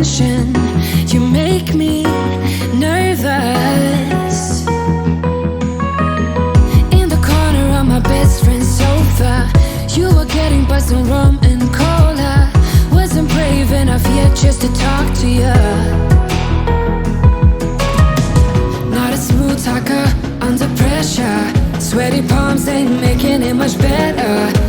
attention. You make me nervous. In the corner of my best friend's sofa, you were getting buzzed on rum and cola. Wasn't brave enough yet just to talk to you. Not a smooth talker under pressure. Sweaty palms ain't making it much better.